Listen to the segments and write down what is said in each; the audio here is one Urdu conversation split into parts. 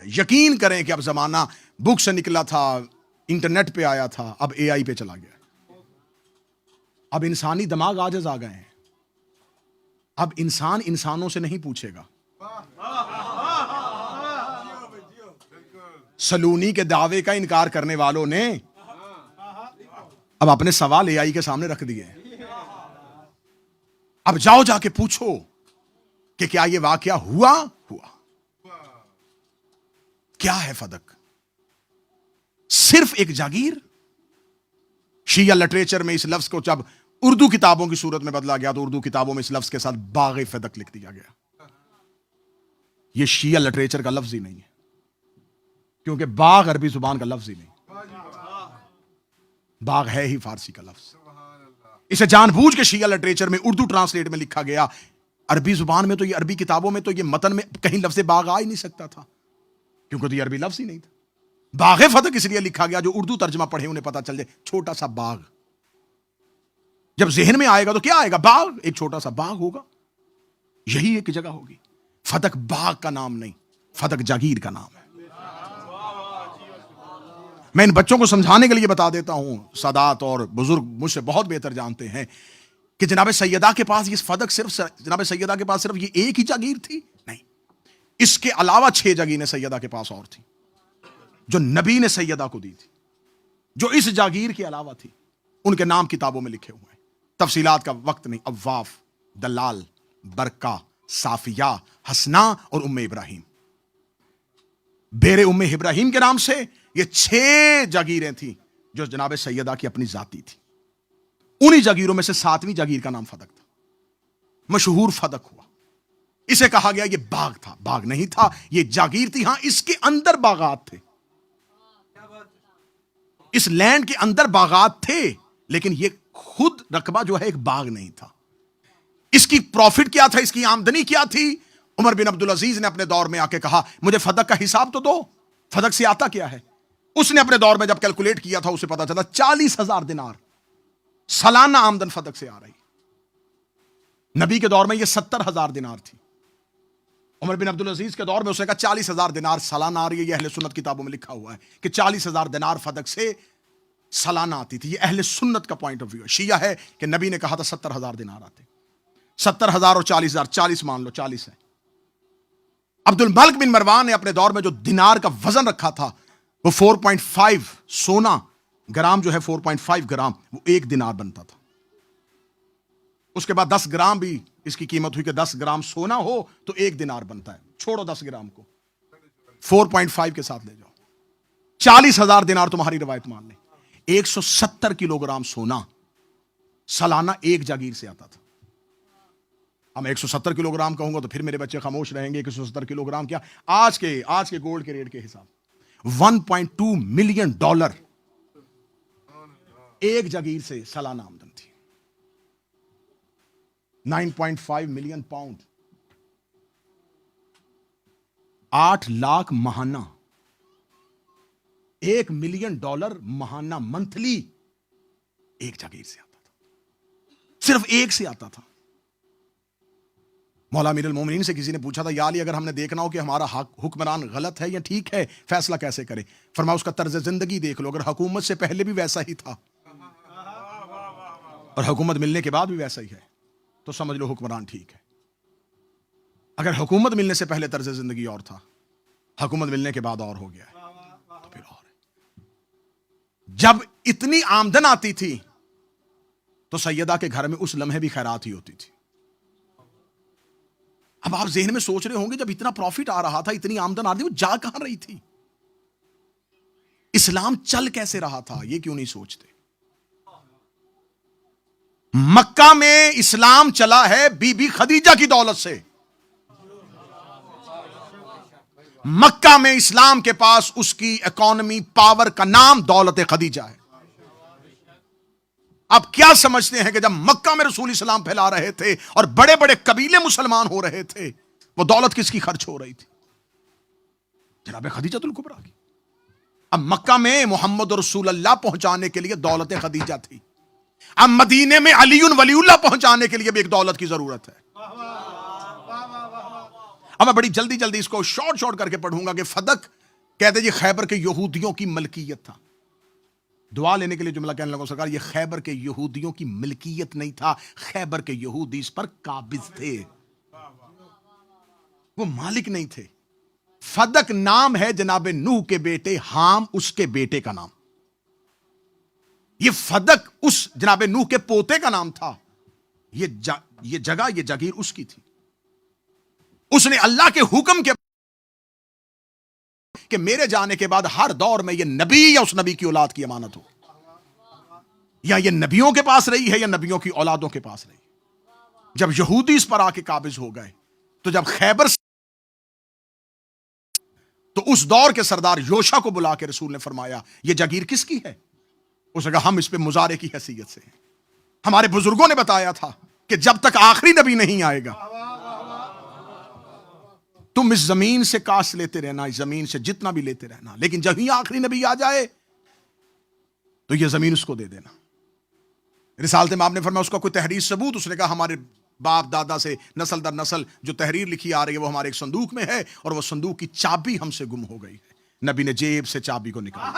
یقین کریں کہ اب زمانہ بک سے نکلا تھا، انٹرنیٹ پہ آیا تھا، اب اے آئی پہ چلا گیا. اب انسانی دماغ عاجز آ گئے ہیں. اب انسان انسانوں سے نہیں پوچھے گا. سلونی کے دعوے کا انکار کرنے والوں نے اب اپنے سوال اے آئی کے سامنے رکھ دیے. اب جاؤ جا کے پوچھو کہ کیا یہ واقعہ ہوا؟ کیا ہے فدق؟ صرف ایک جاگیر؟ شیعہ لٹریچر میں اس لفظ کو جب اردو کتابوں کی صورت میں بدلا گیا تو اردو کتابوں میں اس لفظ کے ساتھ باغ فدق لکھ دیا گیا. یہ شیعہ لٹریچر کا لفظ ہی نہیں ہے، کیونکہ باغ عربی زبان کا لفظ ہی نہیں. باغ ہے ہی فارسی کا لفظ. اسے جان بوجھ کے شیعہ لٹریچر میں اردو ٹرانسلیٹ میں لکھا گیا. عربی زبان میں تو یہ عربی کتابوں میں تو یہ متن میں کہیں لفظ باغ آ ہی نہیں سکتا تھا، کیونکہ تو یہ عربی لفظ ہی نہیں تھا. باغ فدق اس لیے لکھا گیا جو اردو ترجمہ پڑھے انہیں پتا چل جائے چھوٹا سا باغ. جب ذہن میں آئے گا تو کیا آئے گا؟ باغ. ایک چھوٹا سا باغ ہوگا، یہی ایک جگہ ہوگی. فدق باغ کا نام نہیں، فدق جاگیر کا نام ہے. میں ان بچوں کو سمجھانے کے لیے بتا دیتا ہوں، سادات اور بزرگ مجھ سے بہت بہتر جانتے ہیں کہ جناب سیدہ کے پاس یہ فدق صرف جناب سیدہ کے پاس صرف یہ ایک ہی جاگیر تھی؟ نہیں، اس کے علاوہ 6 جاگیریں سیدہ کے پاس اور تھی جو نبی نے سیدہ کو دی تھی، جو اس جاگیر کے علاوہ تھی. ان کے نام کتابوں میں لکھے ہوئے ہیں. تفصیلات کا وقت نہیں. عواف، دلال، برکہ، صافیہ، حسنا اور ام ابراہیم. بیر ام ابراہیم کے نام سے یہ 6 جاگیریں تھیں جو جناب سیدہ کی اپنی ذاتی تھی. انہی جاگیروں میں سے 7ویں جاگیر کا نام فدق تھا. مشہور فدق ہوا. اسے کہا گیا یہ باغ تھا. باغ نہیں تھا، یہ جاگیر تھی. ہاں، اس کے اندر باغات تھے، اس لینڈ کے اندر باغات تھے، لیکن یہ خود رقبہ جو ہے ایک باغ نہیں تھا. اس کی پروفٹ کیا تھا؟ اس کی آمدنی کیا تھی؟ عمر بن عبدالعزیز نے اپنے دور میں آ کے کہا مجھے فدق کا حساب تو دو، فدق سے آتا کیا ہے؟ اس نے اپنے دور میں جب کیلکولیٹ کیا تھا اسے پتا چلا 40,000 دینار سالانہ آمدن فدق سے آ رہی. نبی کے دور میں یہ 70,000 دینار تھی. عمر بن عبدالعزیز کے دور میں اس نے کہا 40,000 دینار سالانہ آ رہی ہے. یہ اہل سنت کتابوں میں لکھا ہوا ہے کہ 40,000 دینار فدق سے سالانہ آتی تھی. یہ اہل سنت کا پوائنٹ آف ویو ہے. شیعہ ہے کہ نبی نے کہا تھا 70,000 دینار آتے. 70,000 اور 40,000، 40 مان لو، 40 ہے. عبد الملک بن مروان نے اپنے دور میں جو دینار کا وزن رکھا تھا وہ 4.5 سونا گرام جو ہے 4.5 گرام وہ 1 دینار بنتا تھا. اس کے بعد 10 گرام بھی اس کی قیمت ہوئی کہ 10 گرام سونا ہو تو 1 دینار بنتا ہے. چھوڑو 10 گرام کو، 4.5 کے ساتھ لے جاؤ. 40,000 دینار تمہاری روایت مان لیں. 170 کلو گرام سونا سالانہ ایک جاگیر سے آتا تھا. اب 170 کلو گرام کہوں گا تو پھر میرے بچے خاموش رہیں گے. 170 کلو گرام کیا؟ آج کے گولڈ کے ریٹ کے حساب $1.2 ملین ایک جاگیر سے سالانہ آمدن تھی. 9.5 ملین پاؤنڈ، 8 لاکھ ماہانہ، $1 ملین ماہانہ منتھلی ایک جاگیر سے آتا تھا. صرف ایک سے آتا تھا. مولا امیر المومنین سے کسی نے پوچھا تھا یا علی اگر ہم نے دیکھنا ہو کہ ہمارا حکمران غلط ہے یا ٹھیک ہے فیصلہ کیسے کرے؟ فرمایا اس کا طرز زندگی دیکھ لو. اگر حکومت سے پہلے بھی ویسا ہی تھا اور حکومت ملنے کے بعد بھی ویسا ہی ہے تو سمجھ لو حکمران ٹھیک ہے. اگر حکومت ملنے سے پہلے طرز زندگی اور تھا، حکومت ملنے کے بعد اور ہو گیا ہے تو پھر اور ہے. جب اتنی آمدن آتی تھی تو سیدہ کے گھر میں اس لمحے بھی خیرات ہی ہوتی تھی. اب آپ ذہن میں سوچ رہے ہوں گے جب اتنا پروفٹ آ رہا تھا، اتنی آمدن آ رہی تھی، وہ جا کہاں رہی تھی؟ اسلام چل کیسے رہا تھا؟ یہ کیوں نہیں سوچتے؟ مکہ میں اسلام چلا ہے بی بی خدیجہ کی دولت سے. مکہ میں اسلام کے پاس اس کی اکانومی پاور کا نام دولت خدیجہ ہے. آپ کیا سمجھتے ہیں کہ جب مکہ میں رسول اسلام پھیلا رہے تھے اور بڑے بڑے قبیلے مسلمان ہو رہے تھے، وہ دولت کس کی خرچ ہو رہی تھی؟ جناب خدیجہ الکبریٰ کی. اب مکہ میں محمد رسول اللہ پہنچانے کے لیے دولت خدیجہ تھی. اب مدینے میں علی ولی اللہ پہنچانے کے لیے بھی ایک دولت کی ضرورت ہے. اب میں بڑی جلدی اس کو شارٹ کر کے پڑھوں گا کہ فدق کہتے یہ خیبر کے یہودیوں کی ملکیت تھا. دعا لینے کے لیے جملہ کہنے لگا سرکار یہ خیبر کے یہودیوں کی ملکیت نہیں تھا, خیبر کے یہودی اس پر قابض تھے, وہ مالک نہیں تھے. فدق نام ہے جناب نوح کے بیٹے حام اس کے بیٹے کا نام. یہ فدق اس جناب نوح کے پوتے کا نام تھا. یہ جگہ یہ جگیر اس کی تھی. اس نے اللہ کے حکم کے کہ میرے جانے کے بعد ہر دور میں یہ نبی یا اس نبی کی اولاد کی امانت ہو, یا یہ نبیوں کے پاس رہی ہے یا نبیوں کی اولادوں کے پاس رہی. جب یہودی اس پر آ کے قابض ہو گئے تو جب خیبر تو اس دور کے سردار یوشا کو بلا کے رسول نے فرمایا یہ جگیر کس کی ہے؟ اس نے کہا ہم اس پہ مزارے کی حیثیت سے ہیں. ہمارے بزرگوں نے بتایا تھا کہ جب تک آخری نبی نہیں آئے گا تم اس زمین سے کاش لیتے رہنا, اس زمین سے جتنا بھی لیتے رہنا, لیکن جب ہی آخری نبی آ جائے تو یہ زمین اس کو دے دینا. رسالت میں آپ نے فرمایا اس کا کوئی تحریر ثبوت؟ اس نے کہا ہمارے باپ دادا سے نسل در نسل جو تحریر لکھی آ رہی ہے وہ ہمارے ایک صندوق میں ہے, اور وہ صندوق کی چابی ہم سے گم ہو گئی ہے. نبی نے جیب سے چابی کو نکالا,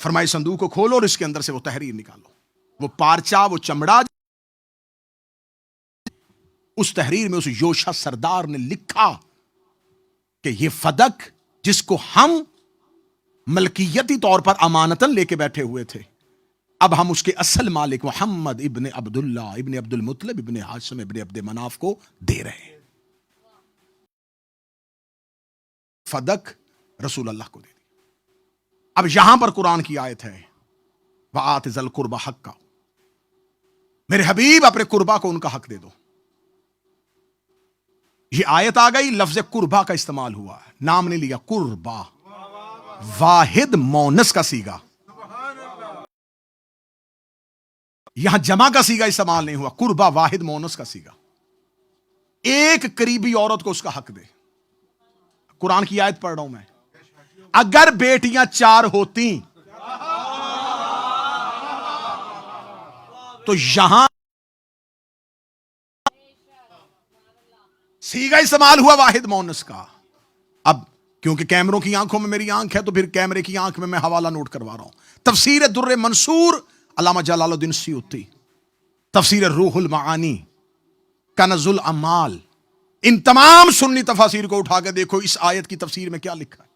فرمایا صندوق کو کھولو اور اس کے اندر سے وہ تحریر نکالو. وہ پارچہ, وہ چمڑا, اس تحریر میں اس یوشا سردار نے لکھا کہ یہ فدق جس کو ہم ملکیتی طور پر امانتاً لے کے بیٹھے ہوئے تھے, اب ہم اس کے اصل مالک محمد ابن عبداللہ ابن عبد المطلب ابن ہاشم ابن عبد مناف کو دے رہے ہیں. فدق رسول اللہ کو دے دی. اب یہاں پر قرآن کی آیت ہے وَآتِ ذَا الْقُرْبَى حَقَّهُ, میرے حبیب اپنے قربا کو ان کا حق دے دو. یہ آیت آ گئی, لفظ قربا کا استعمال ہوا ہے, نام نہیں لیا, قربا واحد مونس کا سیگا, یہاں جمع کا سیگا استعمال نہیں ہوا, قربا واحد مونس کا سیگا. ایک قریبی عورت کو اس کا حق دے. قرآن کی آیت پڑھ رہا ہوں میں, اگر بیٹیاں 4 ہوتی تو یہاں سیگا استعمال ہوا واحد مونس کا. اب کیونکہ کیمروں کی آنکھوں میں میری آنکھ ہے تو پھر کیمرے کی آنکھ میں حوالہ نوٹ کروا رہا ہوں. تفسیر در منصور علامہ جلال الدین سیوطی, تفسیر روح المعانی, کنز الاعمال, ان تمام سنی تفاسیر کو اٹھا کے دیکھو اس آیت کی تفسیر میں کیا لکھا ہے.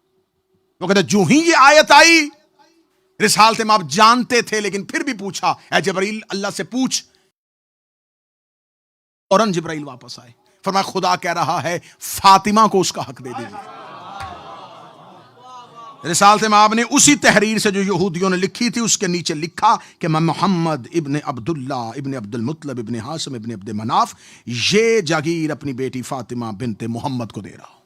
وہ کہتے جو ہی یہ آیت آئی رسالت میں آپ جانتے تھے لیکن پھر بھی پوچھا اے جبرائیل اللہ سے پوچھ, فوراً جبرائیل واپس آئے, فرمایا خدا کہہ رہا ہے فاطمہ کو اس کا حق دے دیجیے. رسالت میں آپ نے اسی تحریر سے جو یہودیوں نے لکھی تھی اس کے نیچے لکھا کہ میں محمد ابن عبداللہ ابن عبد المطلب ابن ہاشم ابن عبد مناف یہ جاگیر اپنی بیٹی فاطمہ بنت محمد کو دے رہا ہوں.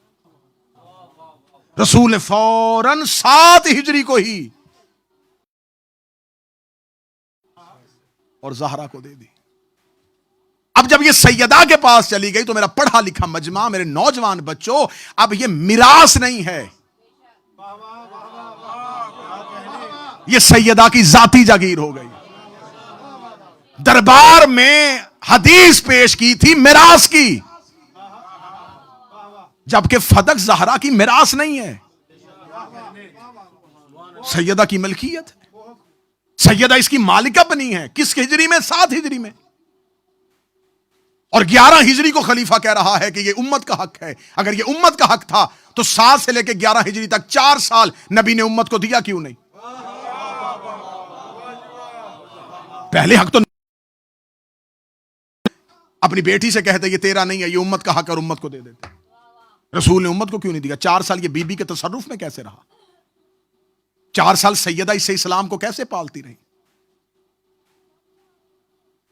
رسول نے فوراً 7 ہجری کو ہی اور زہرا کو دے دی. اب جب یہ سیدہ کے پاس چلی گئی تو میرا پڑھا لکھا مجمع, میرے نوجوان بچوں, اب یہ میراث نہیں ہے, یہ سیدہ کی ذاتی جاگیر ہو گئی. دربار میں حدیث پیش کی تھی میراث کی, جبکہ فدق زہرا کی میراث نہیں ہے, سیدہ کی ملکیت ہے. سیدہ اس کی مالکہ بنی ہے. کس ہجری میں؟ 7 ہجری میں. اور 11 ہجری کو خلیفہ کہہ رہا ہے کہ یہ امت کا حق ہے. اگر یہ امت کا حق تھا تو 7 سے لے کے 11 ہجری تک 4 سال نبی نے امت کو دیا کیوں نہیں؟ پہلے حق تو اپنی بیٹی سے کہتے یہ تیرا نہیں ہے, یہ امت کا حق, اور امت کو دے دیتے. رسول نے امت کو کیوں نہیں دیا؟ 4 سال یہ بی بی کے تصرف میں کیسے رہا؟ 4 سال سیدہ اس سے اسلام کو کیسے پالتی رہی؟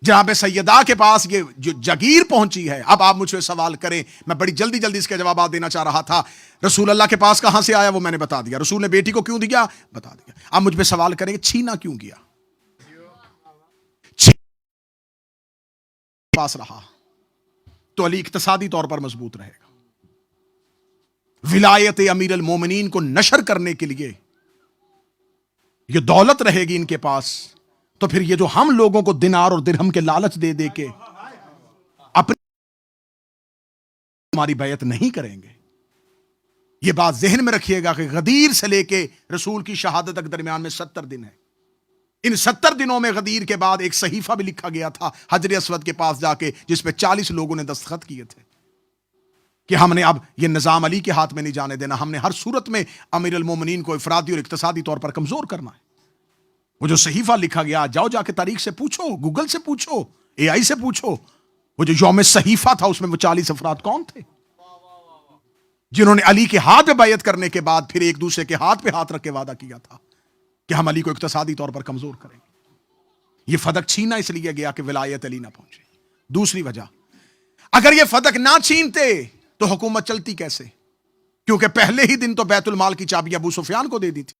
جہاں پہ سیدہ کے پاس یہ جو جگیر پہنچی ہے. اب آپ مجھ سے سوال کریں, میں بڑی جلدی جلدی اس کے جوابات دینا چاہ رہا تھا. رسول اللہ کے پاس کہاں سے آیا وہ میں نے بتا دیا. رسول نے بیٹی کو کیوں دیا بتا دیا. اب مجھ پہ سوال کریں کہ چھینا کیوں کیا؟ پاس رہا تو علی اقتصادی طور پر مضبوط رہے گا. ولایت امیر المومنین کو نشر کرنے کے لیے یہ دولت رہے گی ان کے پاس, تو پھر یہ جو ہم لوگوں کو دینار اور درہم کے لالچ دے دے کے اپنی ہماری بیعت نہیں کریں گے. یہ بات ذہن میں رکھیے گا کہ غدیر سے لے کے رسول کی شہادت تک درمیان میں 70 دن ہے. ان 70 دنوں میں غدیر کے بعد ایک صحیفہ بھی لکھا گیا تھا حجر اسود کے پاس جا کے، جس پہ 40 لوگوں نے دستخط کیے تھے کہ ہم نے اب یہ نظام علی کے ہاتھ میں نہیں جانے دینا، ہم نے ہر صورت میں امیر المومنین کو افرادی اور اقتصادی طور پر کمزور کرنا ہے. وہ جو صحیفہ لکھا گیا، جاؤ جا کے تاریخ سے پوچھو، گوگل سے پوچھو، اے آئی سے پوچھو، وہ جو یوم صحیفہ تھا اس میں وہ 40 افراد کون تھے جنہوں نے علی کے ہاتھ پہ بیعت کرنے کے بعد پھر ایک دوسرے کے ہاتھ پہ ہاتھ رکھ کے وعدہ کیا تھا کہ ہم علی کو اقتصادی طور پر کمزور کریں گے. یہ فتح چھینا اس لیے گیا کہ ولایت علی نہ پہنچے. دوسری وجہ، اگر یہ فتح نہ چھینتے تو حکومت چلتی کیسے؟ کیونکہ پہلے ہی دن تو بیت المال کی چابی ابو سفیان کو دے دی تھی.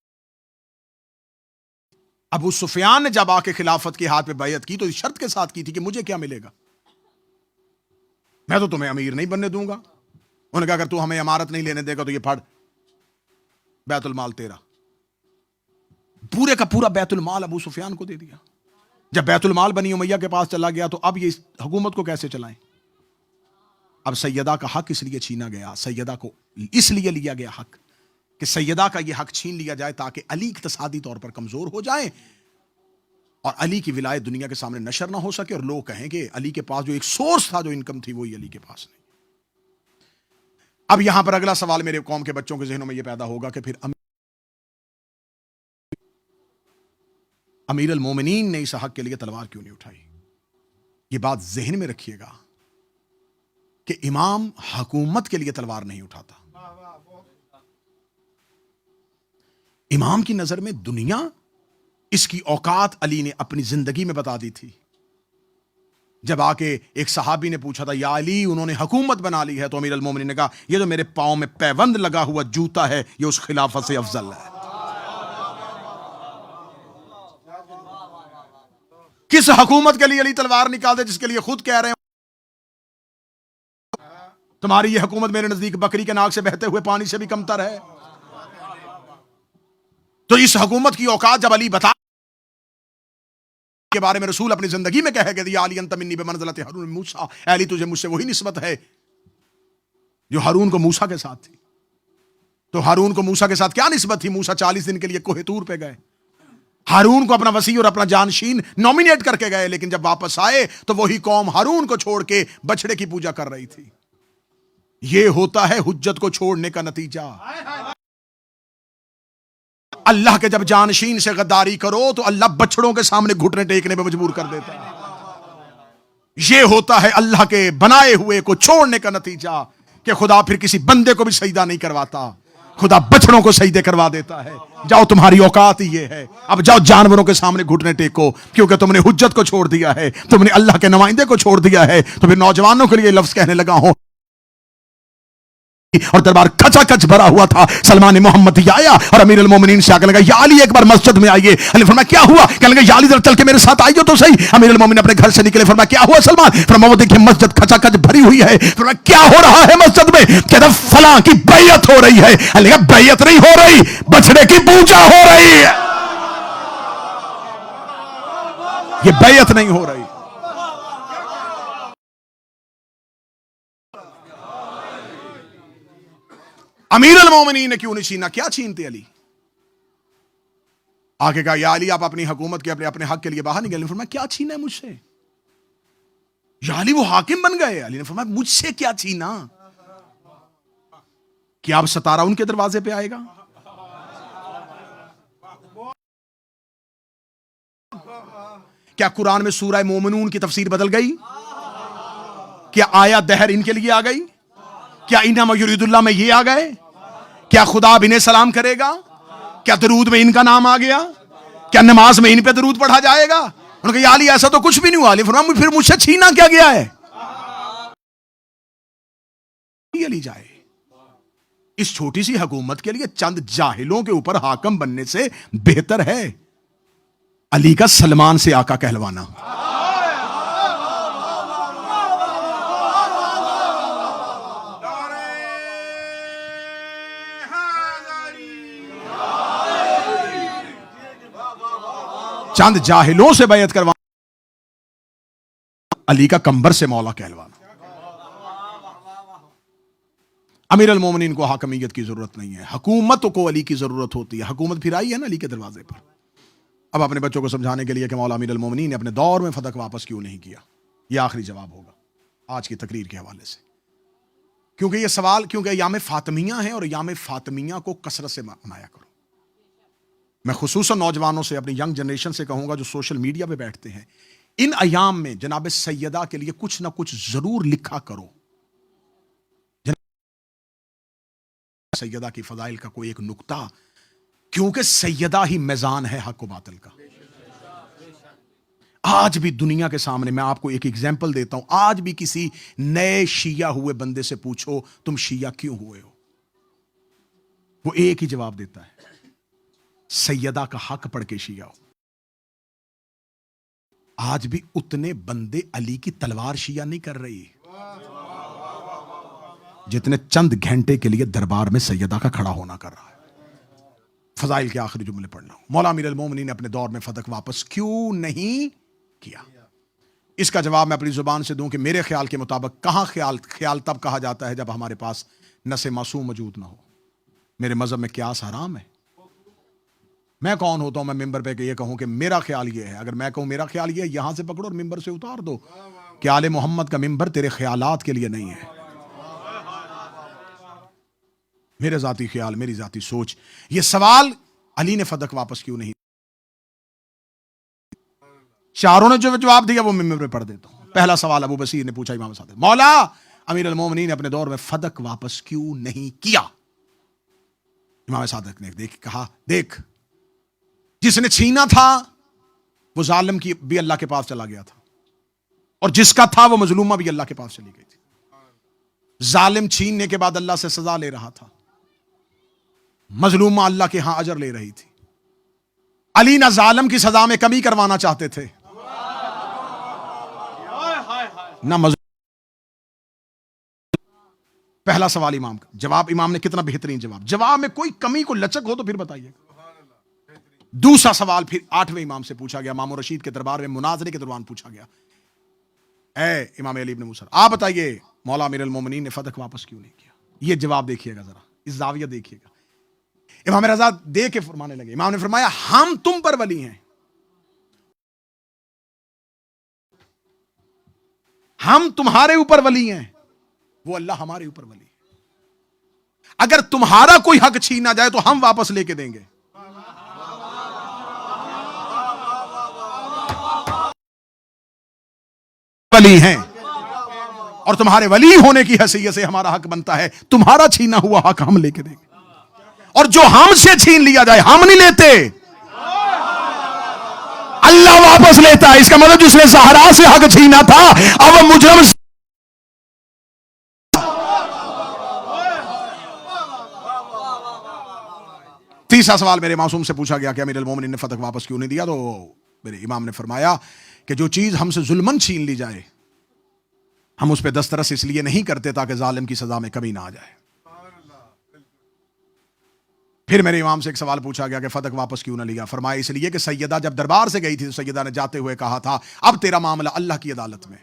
ابو سفیان نے جب آ کے خلافت کے ہاتھ پہ بیعت کی تو اس شرط کے ساتھ کی تھی کہ مجھے کیا ملے گا، میں تو تمہیں امیر نہیں بننے دوں گا. انہوں نے کہا اگر تو ہمیں امارت نہیں لینے دے گا تو یہ پھڑ، بیت المال تیرا. پورے کا پورا بیت المال ابو سفیان کو دے دیا. جب بیت المال بنی امیہ کے پاس چلا گیا تو اب یہ حکومت کو کیسے چلائیں؟ اب سیدہ کا حق اس لیے چھینا گیا، سیدہ کو اس لیے لیا گیا حق کہ سیدہ کا یہ حق چھین لیا جائے تاکہ علی اقتصادی طور پر کمزور ہو جائیں اور علی کی ولایت دنیا کے سامنے نشر نہ ہو سکے اور لوگ کہیں کہ علی کے پاس جو ایک سورس تھا جو انکم تھی وہی علی کے پاس نہیں. اب یہاں پر اگلا سوال میرے قوم کے بچوں کے ذہنوں میں یہ پیدا ہوگا کہ پھر امیر المومنین نے اس حق کے لیے تلوار کیوں نہیں اٹھائی؟ یہ بات ذہن میں رکھیے گا کہ امام حکومت کے لیے تلوار نہیں اٹھاتا. امام کی نظر میں دنیا، اس کی اوقات علی نے اپنی زندگی میں بتا دی تھی. جب آ کے ایک صحابی نے پوچھا تھا یا علی انہوں نے حکومت بنا لی ہے، تو امیر المومنین نے کہا یہ جو میرے پاؤں میں پیوند لگا ہوا جوتا ہے یہ اس خلافت سے افضل ہے. کس حکومت کے لیے علی تلوار نکال دے جس کے لیے خود کہہ رہے ہیں تمہاری یہ حکومت میرے نزدیک بکری کے ناک سے بہتے ہوئے پانی سے بھی کمتر ہے. تو اس حکومت کی اوقات جب علی بتا کے بارے میں رسول اپنی زندگی میں کہے کہ یا علی انت منی بمنزلۃ ہارون موسیٰ، اے علی تجھے مجھ سے وہی نسبت ہے جو ہارون کو موسیٰ کے ساتھ تھی. تو ہارون کو موسیٰ کے ساتھ کیا نسبت تھی؟ موسیٰ 40 دن کے لیے کوہ طور پہ گئے، ہارون کو اپنا وسیع اور اپنا جانشین نومینیٹ کر کے گئے، لیکن جب واپس آئے تو وہی قوم ہارون کو چھوڑ کے بچڑے کی پوجا کر رہی تھی. یہ ہوتا ہے حجت کو چھوڑنے کا نتیجہ. اللہ کے جب جانشین سے غداری کرو تو اللہ بچڑوں کے سامنے گھٹنے ٹیکنے پہ مجبور کر دیتا ہے. یہ ہوتا ہے اللہ کے بنائے ہوئے کو چھوڑنے کا نتیجہ کہ خدا پھر کسی بندے کو بھی سجدہ نہیں کرواتا، خدا بچڑوں کو سجدے کروا دیتا ہے. جاؤ تمہاری اوقات ہی یہ ہے، اب جاؤ جانوروں کے سامنے گھٹنے ٹیکو، کیونکہ تم نے حجت کو چھوڑ دیا ہے، تم نے اللہ کے نمائندے کو چھوڑ دیا ہے. تو پھر نوجوانوں کے لیے لفظ کہنے لگا ہوں اور دربار کھچا کچ بھرا ہوا تھا. سلمان محمد آیا اور امیر المومنین سے آگے لگا یا علی ایک بار مسجد میں آئیے. علی فرمایا کیا ہوا؟ کہنے لگا یا علی ذرا چل کے میرے ساتھ آئیے تو صحیح. امیر المومنین اپنے گھر سے نکلے، فرمایا کیا ہوا سلمان؟ فرمایا وہ دیکھیں مسجد کھچا کچ بھری ہوئی ہے. فرمایا کیا ہو رہا ہے مسجد میں؟ کہتا فلاں کی بیعت ہو رہی ہے. علی کہا بیعت نہیں ہو رہی، بچڑے کی پوجا ہو رہی ہے. یہ بیعت نہیں ہو رہی. امیر المومنین نے کیوں نہیں چھینا؟ کیا چھینتے علی؟ آگے کہا یا علی آپ اپنی حکومت کے اپنے حق کے لیے باہر نکلے. فرمایا کیا چھینا ہے مجھ سے؟ یا علی وہ حاکم بن گئے. علی نے فرمایا مجھ سے کیا چھینا؟ کیا اب ستارہ ان کے دروازے پہ آئے گا؟ کیا قرآن میں سورہ مومنون کی تفسیر بدل گئی؟ کیا آیا دہر ان کے لیے آ گئی؟ کیا انما یرید اللہ میں یہ آ گئے؟ کیا خدا اب انہیں سلام کرے گا؟ کیا درود میں ان کا نام آ گیا؟ کیا نماز میں ان پہ درود پڑھا جائے گا؟ انہوں نے کہا یا علی ایسا تو کچھ بھی نہیں ہوا. علی فرمایا پھر مجھ سے چھینا کیا گیا ہے؟ علی جائے اس چھوٹی سی حکومت کے لیے چند جاہلوں کے اوپر حاکم بننے سے بہتر ہے علی کا سلمان سے آقا کہلوانا. چند جاہلوں سے بیعت کروانا، علی کا کمبر سے مولا کہلوانا. امیر المومنین کو حاکمیت کی ضرورت نہیں ہے، حکومت کو علی کی ضرورت ہوتی ہے. حکومت پھر آئی ہے نا علی کے دروازے پر. اب اپنے بچوں کو سمجھانے کے لیے کہ مولا امیر المومنین نے اپنے دور میں فتح واپس کیوں نہیں کیا، یہ آخری جواب ہوگا آج کی تقریر کے حوالے سے. کیونکہ یہ سوال، کیونکہ ایام فاطمیہ ہیں اور ایام فاطمیہ کو کثرت سے منایا کرو. میں خصوصاً نوجوانوں سے، اپنی ینگ جنریشن سے کہوں گا جو سوشل میڈیا پہ بیٹھتے ہیں، ان ایام میں جناب سیدہ کے لیے کچھ نہ کچھ ضرور لکھا کرو. سیدہ کی فضائل کا کوئی ایک نقطہ، کیونکہ سیدہ ہی میزان ہے حق و باطل کا. آج بھی دنیا کے سامنے میں آپ کو ایک ایگزامپل دیتا ہوں، آج بھی کسی نئے شیعہ ہوئے بندے سے پوچھو تم شیعہ کیوں ہوئے ہو، وہ ایک ہی جواب دیتا ہے، سیدہ کا حق پڑھ کے شیعہ ہو. آج بھی اتنے بندے علی کی تلوار شیعہ نہیں کر رہی جتنے چند گھنٹے کے لیے دربار میں سیدہ کا کھڑا ہونا کر رہا ہے. فضائل کے آخری جملے پڑھنا ہوں. مولا امیر المومنین نے اپنے دور میں فتح واپس کیوں نہیں کیا؟ اس کا جواب میں اپنی زبان سے دوں کہ میرے خیال کے مطابق کہاں خیال تب کہا جاتا ہے جب ہمارے پاس نص معصوم موجود نہ ہو. میرے مذہب میں قیاس حرام ہے. میں کون ہوتا ہوں میں ممبر پہ کہ یہ کہوں کہ میرا خیال یہ ہے؟ اگر میں کہوں میرا خیال یہ ہے، یہاں سے پکڑو اور ممبر سے اتار دو کہ آل محمد کا ممبر تیرے خیالات کے لیے نہیں ہے. میرے ذاتی خیال، میری ذاتی سوچ. یہ سوال علی نے فتح واپس کیوں نہیں، چاروں نے جو جواب دیا وہ ممبر پہ پڑھ دیتا ہوں. پہلا سوال ابو بصیر نے پوچھا امام صادق، مولا امیر المومنین نے اپنے دور میں فتح واپس کیوں نہیں کیا؟ امام صادق نے کہا دیکھ، جس نے چھینا تھا وہ ظالم کی بھی اللہ کے پاس چلا گیا تھا، اور جس کا تھا وہ مظلومہ بھی اللہ کے پاس چلی گئی تھی. ظالم چھیننے کے بعد اللہ سے سزا لے رہا تھا، مظلومہ اللہ کے ہاں اجر لے رہی تھی. علی نہ ظالم کی سزا میں کمی کروانا چاہتے تھے نہ مظلوم. پہلا سوال امام کا جواب، امام نے کتنا بہترین جواب میں کوئی کمی کو لچک ہو تو پھر بتائیے. دوسرا سوال پھر 8ویں امام سے پوچھا گیا، امام رشید کے دربار میں مناظرے کے دوران پوچھا گیا، اے امام علی ابن موسیٰ آپ بتائیے مولا امیر المومنین نے فتح واپس کیوں نہیں کیا؟ یہ جواب دیکھیے گا، ذرا اس زاویہ دیکھیے گا. امام رضا دے کے فرمانے لگے، امام نے فرمایا ہم تم پر ولی ہیں، ہم تمہارے اوپر ولی ہیں، وہ اللہ ہمارے اوپر ولی ہے. اگر تمہارا کوئی حق چھینا جائے تو ہم واپس لے کے دیں گے. ولی ہیں اور تمہارے ولی ہونے کی حیثیت سے ہمارا حق بنتا ہے تمہارا چھینا ہوا حق ہم لے کے دیں گے، اور جو ہم سے چھین لیا جائے ہم نہیں لیتے، اللہ واپس لیتا ہے. اس کا مطلب جس نے زہرا سے حق چھینا تھا اب وہ مجرم. تیسرا سوال میرے معصوم سے پوچھا گیا کہ امیر المومنین نے فتح واپس کیوں نہیں دیا، تو میرے امام نے فرمایا کہ جو چیز ہم سے ظلمن چھین لی جائے ہم اس پہ دسترس اس لیے نہیں کرتے تاکہ ظالم کی سزا میں کمی نہ آ جائے. پھر میرے امام سے ایک سوال پوچھا گیا کہ فتح واپس کیوں نہ لیا؟ فرمایا اس لیے کہ سیدہ جب دربار سے گئی تھی تو سیدہ نے جاتے ہوئے کہا تھا اب تیرا معاملہ اللہ کی عدالت میں.